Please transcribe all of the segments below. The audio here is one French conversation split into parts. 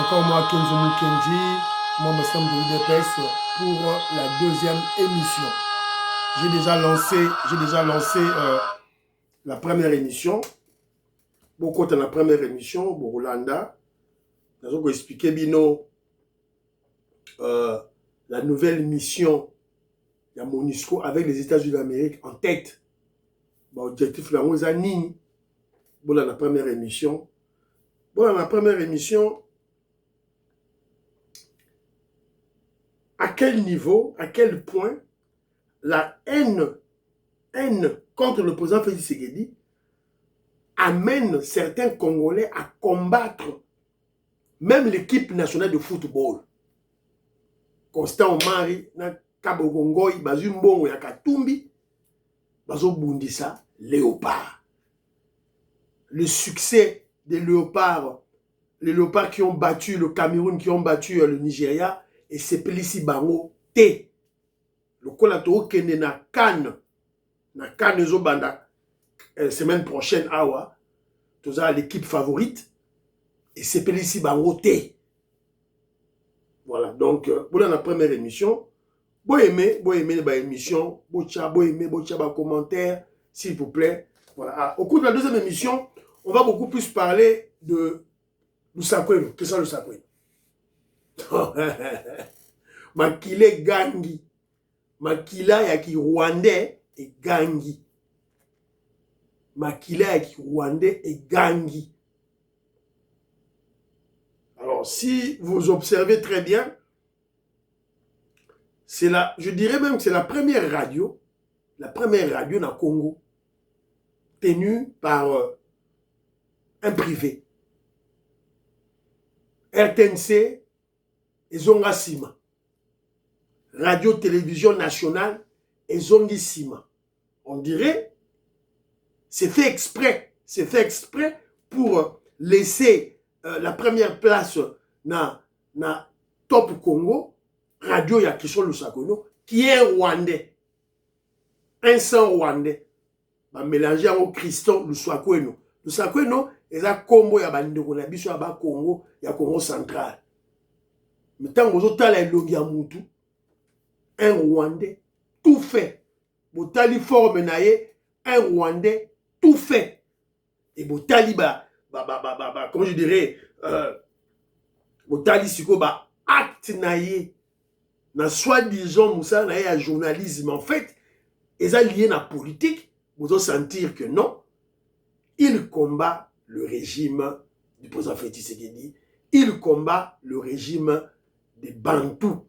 encore moi, Kenzo Mukendi, membre ensemble de l'UDPS pour la deuxième émission. J'ai déjà lancé la première émission. Beaucoup de la première émission, Borolanda. Nous allons expliquer Bino la nouvelle mission de MONUSCO avec les États-Unis d'Amérique en tête. L'objectif là, on a nini. Bon, la première émission. Bon, la première émission. À quel niveau, à quel point la haine contre le président Félix Tshisekedi amène certains Congolais à combattre même l'équipe nationale de football. Constant Omari, na Kabogongoi, Bazumbongo ya Katumbi, Bazo Bundisa, Léopard. Le succès des Léopards, les Léopards qui ont battu le Cameroun, qui ont battu le Nigeria, et c'est Pelisi Bango T. Le Kolato Kende na Cannes Zobanda, semaine prochaine, Awa, tout ça, l'équipe favorite, et c'est Pelisi Bango T. Voilà, donc, pour la première émission, vous aimez l'émission, vous aimez les commentaires, s'il vous plaît. Voilà. Au cours de la deuxième émission, on va beaucoup plus parler de Lusakweno. Qu'est-ce que c'est Lusakweno? Makile Gangi. Makila yaki Rwandais et Gangi. Makila yaki Rwandais et Gangi. Alors, si vous observez très bien, je dirais même que c'est la première radio dans le Congo, tenue par un privé. RTNC et Zonga Sima. Radio-télévision nationale et Zongi Sima. On dirait, c'est fait exprès. C'est fait exprès pour laisser la première place na Top Congo, Radio Yakishon Lusakweno, qui est rwandais. Un sang rwandais. Mélangé au Christon Lusakweno. Lusakweno, et ça combo ya bandeko na biso ya ba Congo, ya Congo central. Mais tant que vous avez le Moutou, un Rwandais, tout fait. Botali forme naye, un Rwandais, tout fait. Et Botali comment je dirais, Botali siko acte naye, na soi-disant Moussa naye à journalisme. En fait, ils sont liés à la politique, vous allez sentir que non, il combat le régime du président Félix Tshisekedi, il combat le régime des Bantous.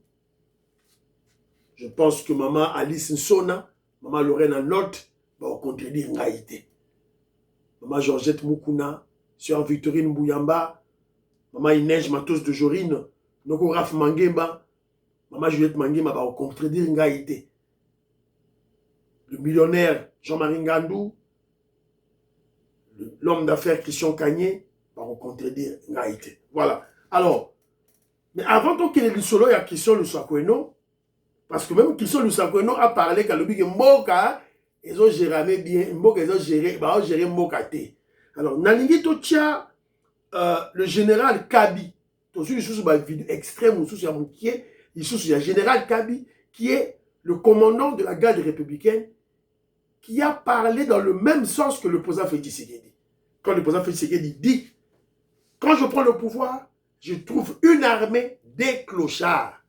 Je pense que maman Alice Nsona, maman Lorena Note, va contredire Ngaïté. Maman Georgette Moukouna, sœur Victorine Bouyamba, maman Inès Matos de Jorine, Noko Raf Mangemba, maman Juliette Mangemba va contredire Ngaïté. Le millionnaire Jean-Marie Ngandou, l'homme d'affaires Christian Kagné, va contredire Ngaïté. Voilà. Alors, mais avant qu'il y ait le solo, il y a Christian Lusakweno, parce que même Christian Lusakweno a parlé qu'à l'objet Mboka, ils ont géré bien, Mboka, ils ont géré Mboka T. Alors, Nalingi Totia, le général Kabi, il y a une vidéo extrême, il y a le général Kabi, qui est le commandant de la garde républicaine, qui a parlé dans le même sens que le président Félix Tshisekedi. Quand le président Félix Tshisekedi dit, quand je prends le pouvoir, je trouve une armée des clochards.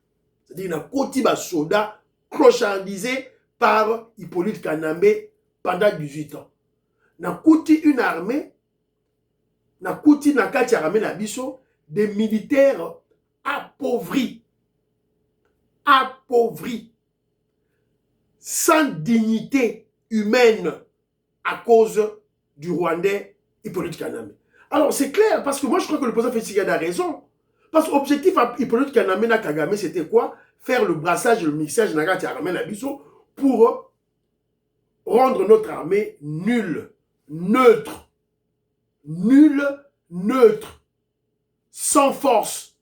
C'est-à-dire un Kotiba soda clochardisé par Hippolyte Kanambe pendant 18 ans. Na kouti une armée, na kouti na kati ya armée na biso, des militaires appauvris. Appauvris. Sans dignité humaine à cause du Rwandais Hippolyte Kanambe. Alors c'est clair, parce que moi je crois que le président Félix Tshisekedi a raison. Parce que l'objectif à Hippolyte Kanambe na Kagame, c'était quoi? Faire le brassage, le mixage Nagati Armée Nabiso pour rendre notre armée nulle, neutre. Nulle, neutre. Sans force.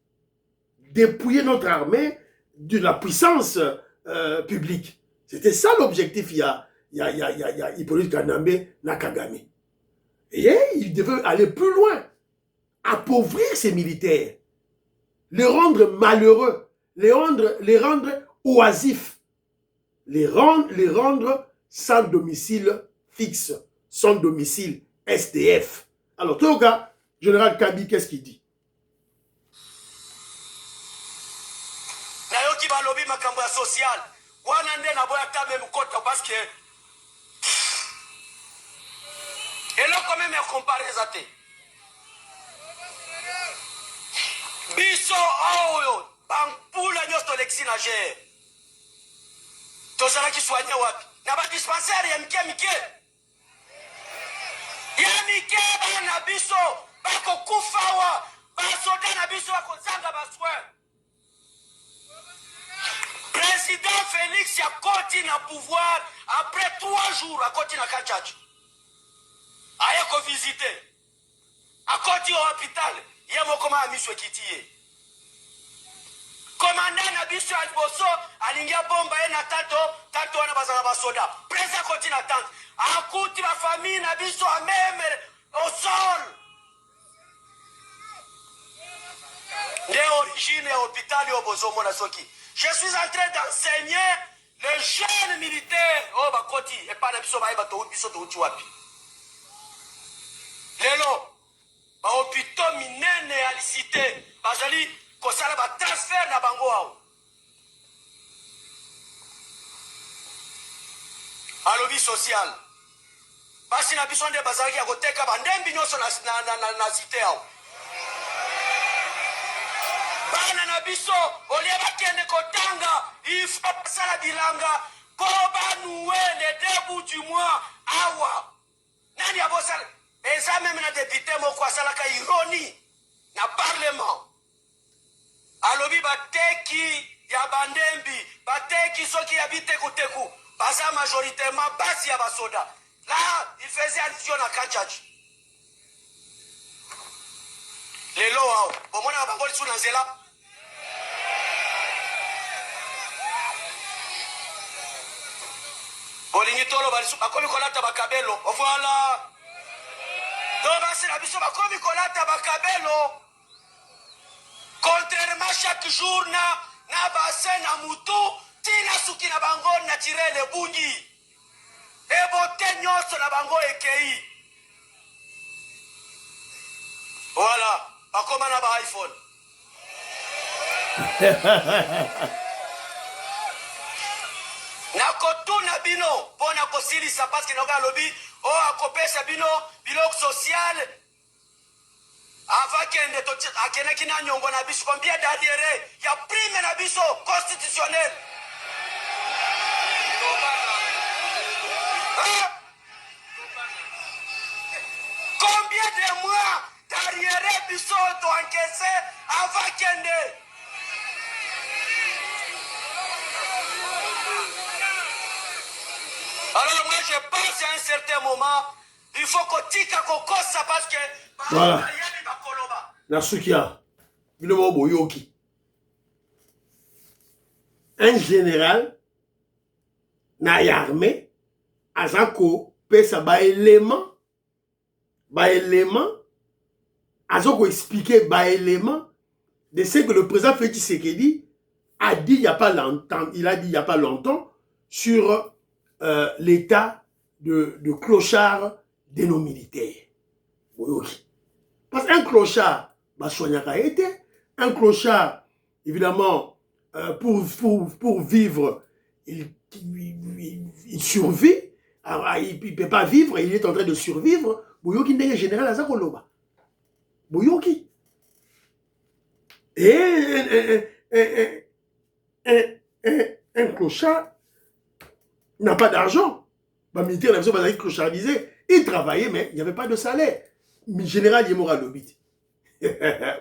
Dépouiller notre armée de la puissance publique. C'était ça l'objectif, il y a Hippolyte Kanambe na Kagame. Et il devait aller plus loin. Appauvrir ses militaires. les rendre malheureux, les rendre oisifs, les rendre sans domicile fixe, sans domicile SDF. Alors, tout cas, Général Kabi, qu'est-ce qu'il dit? Nayoki balobi makambo ya social. Wana nde na boya tabe mukota parce que eloko meme comparer zate. Biso oyo bampula nyosto lexi na gere. Tozala ki soigné wapi? Na ba dispensaire ya mike. Ya mike bana biso bako kufawa. Basoda na biso bako zanga baswe. Président Félix a koti na pouvoir après 3 jours a koti na kachachu. Aya ko visiter. A koti au hôpital, ya mokoma amiswe kitiye. Commandant na biso aliboso alingia bomba ye na tato wana bazala basoda. Presa koti na tante. Akuti ba famille na biso a même au sol. Les origines hôpital au bozomo na soki. Je suis en train d'enseigner les jeunes militaires. Oh, bah, Koti, et pas de biso, bah, biso, to wapi. Lelo, bah, hôpital minene à la cité. Bah, jali, ko sala ba transfert na bango ao. Alobi social. Bah, si na biso nde bazaki ya koteka ba ndembi nyoso na cité ao. Bana na biso olie bakende kotanga il faut passer la bilanga po banoué les 2 bouts du mois awa nani abosala eza même na député moko asalaka ironie na parlement alobi bateki ya bandembi bateki soki ya bitekuteku baza majoritairement basi ya basoda là il faisait allusion à Kachachi lelo ao bomona bango lisu na nzela bolingi tolo bakomi kolata bakabelo voilà to basi na biso bakomi kolata bakabelo contrairement chaque jour na bassin na mutu tina suki na bango naturel ebungi ebote nyonso na bango ekei voilà bakoma na ba iPhone nakotuna bino pona kosilisa parce que noka lobi o akopesa bino biloko social avakende akenaki na nyongo na biso combien d'adhérés ya prime na biso constitutionnel combien de mois d'adhérés biso to encaissé avakende alors moi je pense à un certain moment il faut que tika kokosa parce que voilà Nasukia Bilomo Boyoki un général na armée azako pesa ba élément azako expliquer ba élément de ce que le président Félix Tshisekedi a dit il y a pas longtemps sur l'état de clochard de nos militaires. Parce qu'un clochard, un clochard, évidemment, pour vivre, il survit, il ne peut pas vivre, il est en train de survivre. Boyoki n'est général Azakoloba. Boyoki. Et un clochard n'a pas d'argent. Les militaires n'avaient pas clochardisé. Ils travaillaient, mais il n'y avait pas de salaire. Mais général Yemora Lobit.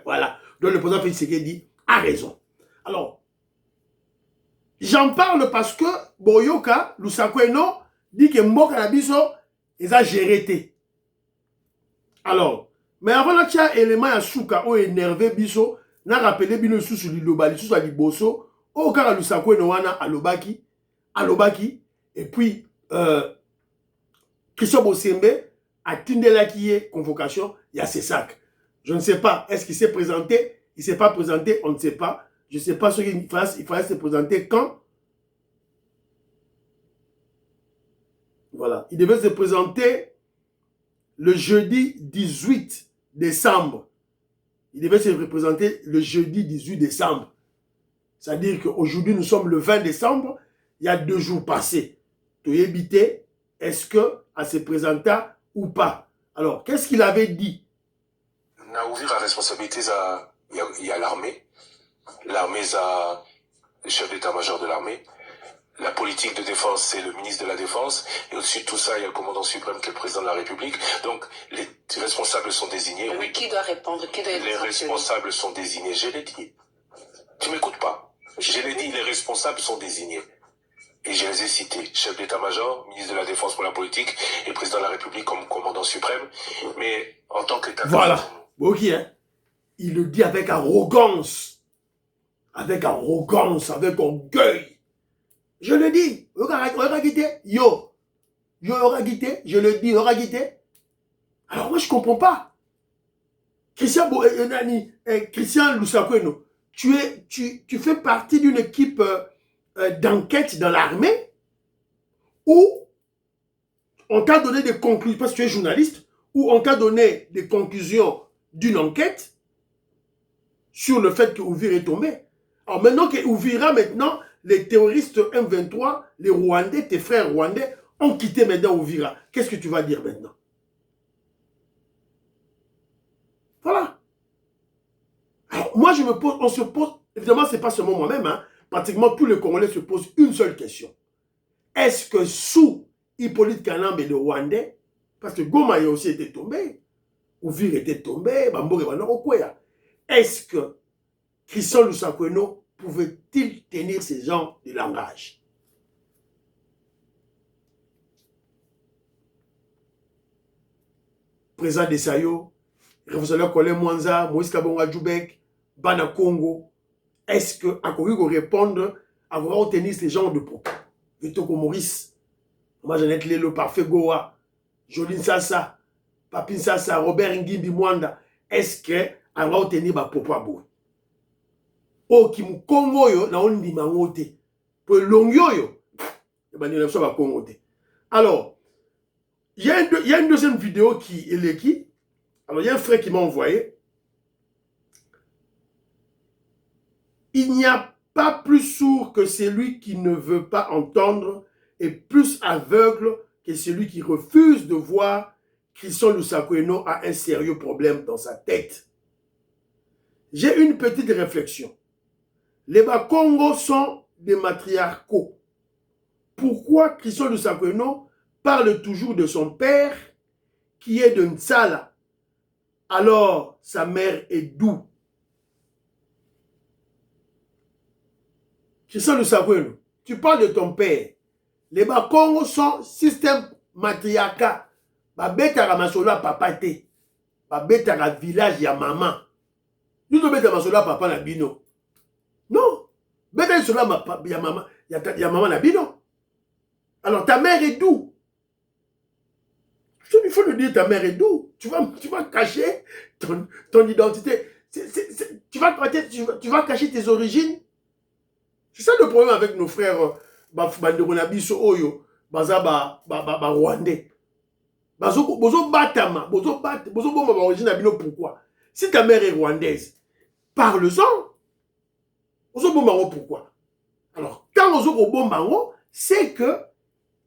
Voilà. Donc le président Félix Tshisekedi a raison. Alors, j'en parle parce que Boyoka, Lusakweno, dit que Mboka Nabiso, ils ont géré. Alors, mais avant la tia élément à Souka, ou énervé Biso, n'a rappelé Bino sous Liloba, sous Liboso, au cas où Lusakweno wana Alobaki, et puis Christophe Bosembe a Tindela qui est convocation, il y a ses sacs. Je ne sais pas, est-ce qu'il s'est présenté, Il ne s'est pas présenté, on ne sait pas. Je ne sais pas ce qu'il fasse. Il fallait se présenter quand. Voilà. Il devait se présenter le jeudi 18 décembre. Il devait se représenter le jeudi 18 décembre. C'est-à-dire qu'aujourd'hui, nous sommes le 20 décembre. Il y a 2 jours passés. Tu es évité, est-ce qu'elle se présenta ou pas? Alors, qu'est-ce qu'il avait dit? On a ouvert la responsabilité, il y a l'armée. L'armée, le chef d'état-major de l'armée. La politique de défense, c'est le ministre de la Défense. Et au-dessus de tout ça, il y a le commandant suprême qui est le président de la République. Donc, les responsables sont désignés. Oui. Qui doit répondre? Qui doit être Les responsables sont désignés. Je l'ai dit. Tu m'écoutes pas? Je l'ai dit, les responsables sont désignés. Et je les ai cités. Chef d'état-major, ministre de la Défense pour la politique et président de la République comme commandant suprême. Mais en tant qu'État... Voilà. Ok, hein? Il le dit avec arrogance. Avec arrogance, avec orgueil. Je le dis. Yo, je le dis, alors moi je ne comprends pas. Christian Lusakoueno, tu fais partie d'une équipe d'enquête dans l'armée où on t'a donné des conclusions, parce que tu es journaliste, où on t'a donné des conclusions d'une enquête sur le fait que Ouvir est tombé. Alors maintenant que Ouvira, maintenant, les terroristes M23, les Rwandais, tes frères rwandais, ont quitté maintenant Ouvira. Qu'est-ce que tu vas dire maintenant? Voilà. Alors, moi, je me pose, on se pose, évidemment, ce n'est pas seulement moi-même, hein, pratiquement tous les Congolais se posent une seule question. Est-ce que sous Hippolyte Kanambe et le Rwandais, parce que Goma a aussi été tombé, Ouvir était tombé, Bamboure et Banorokwea, est-ce que Christian Lusakoueno pouvait-il tenir ce genre de langage? Président Desayo, révolutionnaire Colin Mwanza, Moïse Kabonga Djoubek, Bana Congo, est-ce que a répondre à vouloir tenir ce genre de propos? Vitoko Maurice, Jeannette Lelo, Parfait Goa, Joline Sassa, Papin Sassa, Robert Ngimbi Mwanda, est-ce que a vouloir tenir ma propos à bout? Oh, qui mu Congo yo, na on dit mangote. Pour l'ongyo yo, alors, il y a une deuxième vidéo qui est qui. Alors, il y a un frère qui m'a envoyé. Il n'y a pas plus sourd que celui qui ne veut pas entendre et plus aveugle que celui qui refuse de voir Christian Lusakoueno a un sérieux problème dans sa tête. J'ai une petite réflexion. Les Bakongo sont des matriarcaux. Pourquoi Christian Lusakoueno parle toujours de son père qui est de Ntsala, alors sa mère est d'où? Christian Lusakoueno, tu parles de ton père. Les Bakongo sont système matriarcat. Babetara masolo papa te. Babetara village ya maman. Nous devons mettre masolo papa na bino. Non. Betara masolo ya maman. Ya maman na bino. Alors ta mère est d'où? Il faut nous dire ta mère est d'où? Tu vas cacher ton identité. Tu vas cacher tes origines. C'est ça le problème avec nos frères Banderonabiso Oyo, Rwandais. Bozo batama, bozo bomba origine abino pourquoi? Si ta mère est rwandaise, parle-en. Bozo bomba pourquoi? Alors, quand bozo bomba c'est que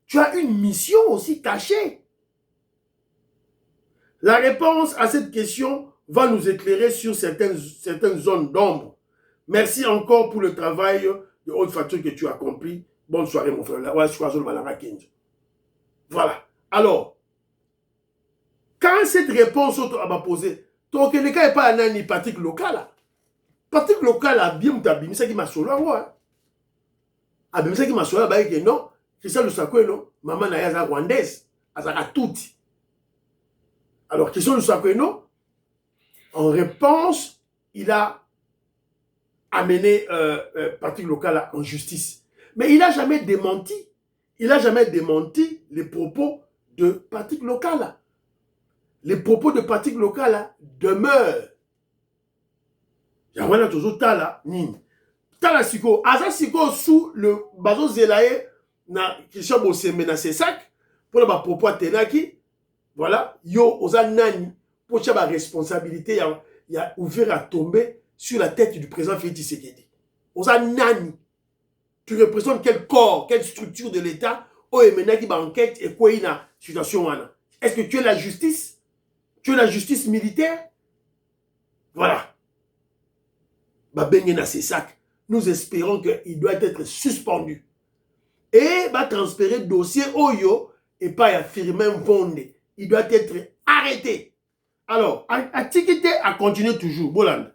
tu as une mission aussi cachée. La réponse à cette question va nous éclairer sur certaines zones d'ombre. Merci encore pour le travail de haute facture que tu as accompli. Bonne soirée, mon frère. Voilà. Alors, quand cette réponse m'a posée, ton Kénéka n'est pas un pratique locale. Pratique locale, a bien m'tabimi, ça qui m'a solo, hein. A bien ça qui m'a solo, bah, que non, Christian Lusakoueno, maman n'a pas rwandaise, azaka tout. Alors, Christian Lusakoueno, en réponse, il a amené pratique locale en justice. Mais il n'a jamais démenti. Il n'a jamais démenti les propos de pratique locale. Les propos de pratique locale demeurent. Yawana toujours tala nini. Tala siko, aza siko sous le bazo zelaye na Christian Bosembe na Sesak pour la propos tenaki. Voilà, yo oza nani pour la responsabilité ya ouvert à tomber sur la tête du président Félix Tshisekedi. Oza nani. Tu représentes quel corps, quelle structure de l'État ou est maintenant qui va enquête et quoi il a situation wana. Est-ce que tu es la justice? Tu es la justice militaire? Voilà. Babengena Sesak. Nous espérons qu'il doit être suspendu. Et va transférer le dossier Oyo et pas à Firmin Vonde. Il doit être arrêté. Alors, Atikité a continué toujours. Boland.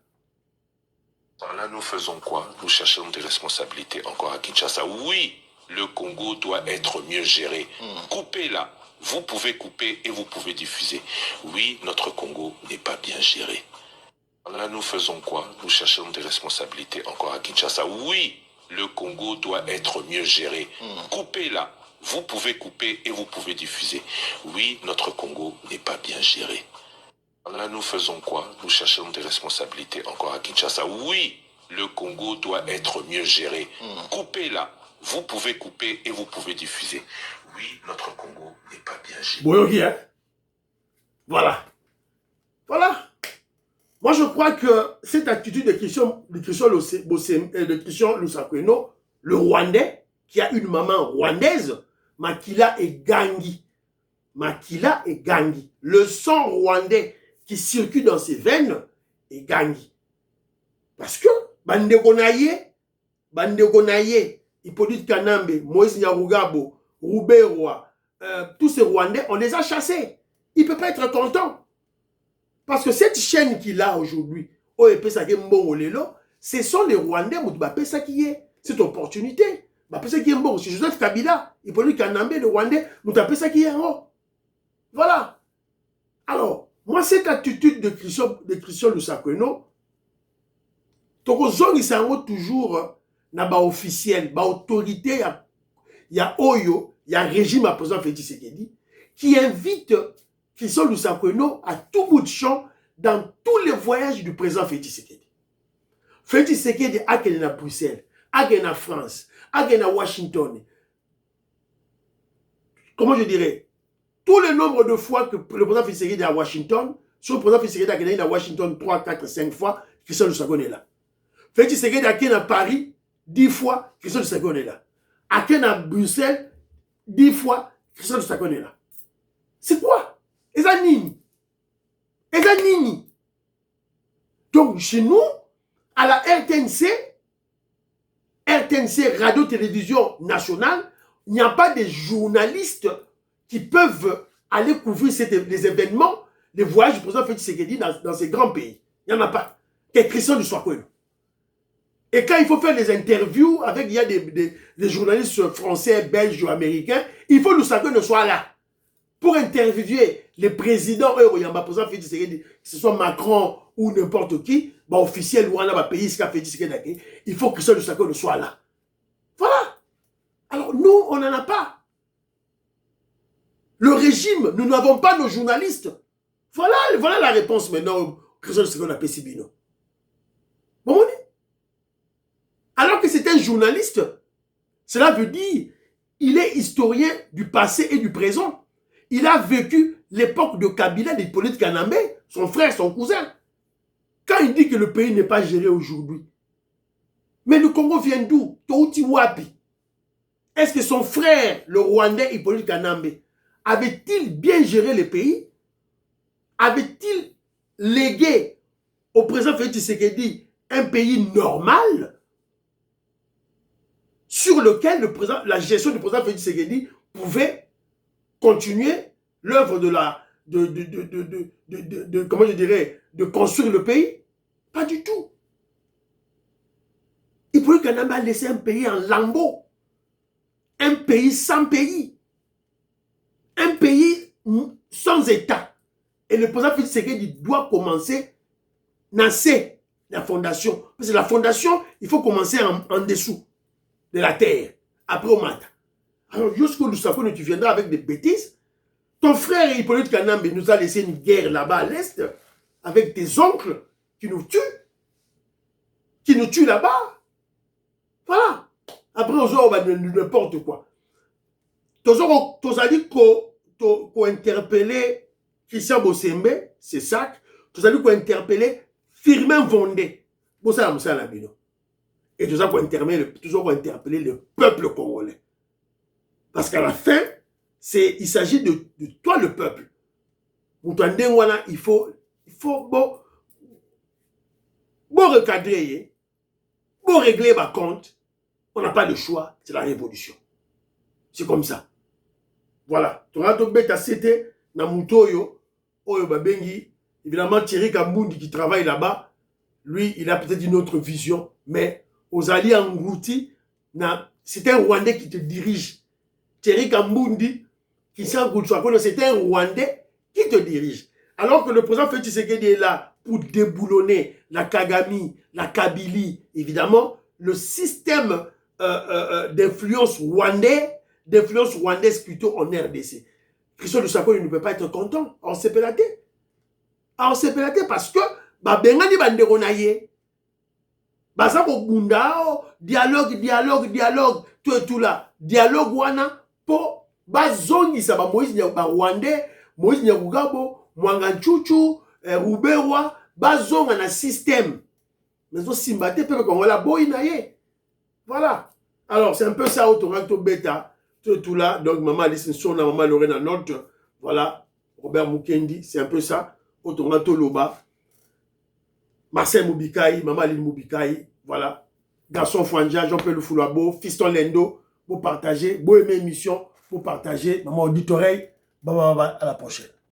Là, nous faisons quoi? Nous cherchons des responsabilités encore à Kinshasa. Oui, le Congo doit être mieux géré. Coupez là. Vous pouvez couper et vous pouvez diffuser. Oui, notre Congo n'est pas bien géré. Là, nous faisons quoi? Nous cherchons des responsabilités encore à Kinshasa. Oui, le Congo doit être mieux géré. Coupez là. Vous pouvez couper et vous pouvez diffuser. Oui, notre Congo n'est pas bien géré. Là, nous faisons quoi? Nous cherchons des responsabilités encore à Kinshasa. Oui, le Congo doit être mieux géré. Coupez là. Vous pouvez couper et vous pouvez diffuser. Oui, notre Congo n'est pas bien géré. Boyogi, hein? Voilà. Voilà. Moi, je crois que cette attitude de Christian Lusakweno, le Rwandais, qui a une maman rwandaise, Makila et Gangi. Makila et Gangi. Le sang rwandais qui circule dans ses veines est Gangi. Parce que, Bandegonaye, Hippolyte Kanambe, Moïse Nyarugabo, Rouberoy, tous ces Rwandais, on les a chassés. Il ne peut pas être content. Parce que cette chaîne qu'il a aujourd'hui, ce sont les Rwandais qui est cette opportunité. C'est Joseph Kabila, Hippolyte Kanambe, le Rwandais, qui est en haut. Voilà. Alors, moi, cette attitude de Christian Lusakweno, il s'en toujours na ba officiel, ba autorité, il y a Oyo, il y a régime à président Félix Tshisekedi, qui invite Christian Lusakweno à tout bout de champ dans tous les voyages du président Félix Tshisekedi. Félix Tshisekedi a qu'elle à Bruxelles, a qu'elle à France, a qu'elle à Washington. Comment je dirais? Tout le nombre de fois que le président Félix Tshisekedi est à Washington, sur le président Félix Tshisekedi est à Washington 3, 4, 5 fois, Christian Lusakweno est là. Félix Tshisekedi est à Paris 10 fois, Christian Lusakweno est là. À Bruxelles 10 fois, Christian Lusakweno est là. C'est quoi? Et ça nini? Donc, chez nous, à la RTNC, Radio-Télévision Nationale, il n'y a pas de journalistes qui peuvent aller couvrir les événements, les voyages du président Félix Tshisekedi dans ces grands pays. Il n'y en a pas. C'est Christian Lusakweno. Et quand il faut faire des interviews avec, il y a des journalistes français, belges ou américains, il faut que Lusakweno soit là. Pour interviewer les présidents, président Félix Tshisekedi, que ce soit Macron ou n'importe qui, officiel ou un pays, il faut que Christian Lusakweno soit là. Voilà. Alors nous, on n'en a pas. Le régime, nous n'avons pas nos journalistes. Voilà la réponse maintenant. Christian Lusakweno a Pessibino. Bon, alors que c'est un journaliste, cela veut dire il est historien du passé et du présent. Il a vécu l'époque de Kabila, d'Hippolyte Kanambe, son frère, son cousin. Quand il dit que le pays n'est pas géré aujourd'hui, mais le Congo vient d'où? Touti Wapi. Est-ce que son frère, le Rwandais Hippolyte Kanambe, avait-il bien géré le pays? Avait-il légué au président Félix Tshisekedi un pays normal sur lequel la gestion du président Félix Tshisekedi pouvait continuer l'œuvre comment je dirais, de construire le pays? Pas du tout. Hippolyte Kanambe a laissé un pays en lambeaux. Un pays sans pays. Un pays sans État. Et le président Félix Tshisekedi doit commencer nasser la fondation. Parce que la fondation, il faut commencer en dessous de la terre. Après au matin. Alors, jusqu'au Lusakweno, tu viendras avec des bêtises. Ton frère Hippolyte Kanambe nous a laissé une guerre là-bas à l'Est, avec tes oncles qui nous tuent. qui nous tue là-bas. Voilà. Après, on va n'importe quoi. Tu as dit qu'on interpellé Christian Bossembe, c'est ça. Tu as dit qu'on interpellé Firmin Vondé. Bon, ça, c'est la bino. Et tout ça pour interpeller le peuple congolais. Parce qu'à la fin, il s'agit de toi, le peuple. Pour toi, il faut bon recadrer, bon régler ma compte. On n'a pas de choix, c'est la révolution. C'est comme ça. Voilà. Tu as bête c'était na mutoyo, oyo babengi, évidemment Thierry Kambundi qui travaille là-bas, lui, il a peut-être une autre vision, mais aux alliés engloutis, c'est un Rwandais qui te dirige. Thierry Kambundi, qui c'est un Rwandais qui te dirige. Alors que le président Félix Tshisekedi est là pour déboulonner la Kagami, la Kabylie, évidemment, le système d'influence rwandaise plutôt en RDC. Christophe Lusako ne peut pas être content en CPLAT. En CPLAT parce que bengani bandeko na ye baza ko bunda dialogue tout là dialogue wana po bazongisa ba Moïse Rwandais Moïse Nyakugabo Mwanga Nchuchu Ruberwa bazonga na système mais aussi Simbate pe ko la boy na ye. Voilà. Alors c'est un peu ça autorato bêta tout là. Donc maman Alice Nsona, maman Lorena Note, voilà, Robert Mukendi, c'est un peu ça. Autorato Loba, Marcel Moubikai, maman Aline Moubikai, voilà. Garçon Fouanja, Jean-Pierre Foulabo, Fiston Lendo, pour partager, beau aimer émission, pour partager. Maman auditoreille, à la prochaine.